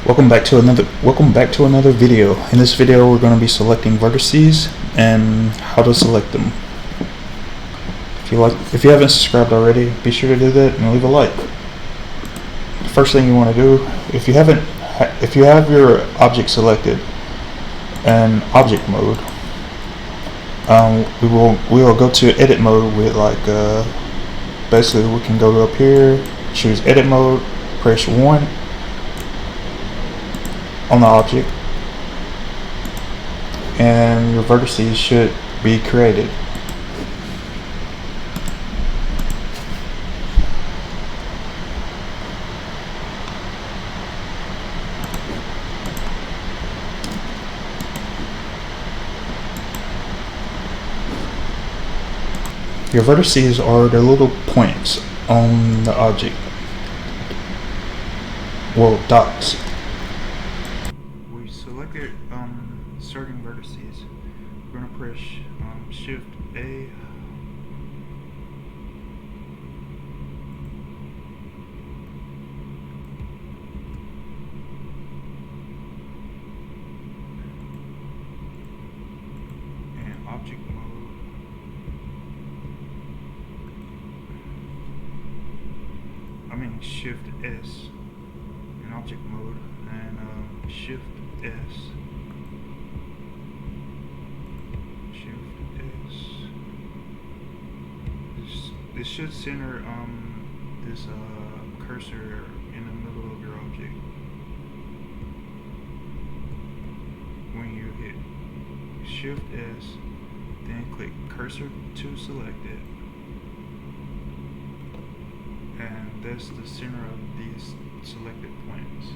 Welcome back to another video. In this video we're going to be selecting vertices and how to select them. If you haven't subscribed already, be sure to do that and leave a like. The first thing you want to do, if you have your object selected in object mode, we will go to edit mode with basically we can go up here, choose edit mode, press 1 on the object, and your vertices should be created. Your vertices are the little points on the object, well, dots. We selected certain vertices. We're going to press Shift A. And object mode. Shift S in object mode, and Shift S. This should center this cursor in the middle of your object. When you hit Shift S, then click cursor to select it, and that's the center of these selected points.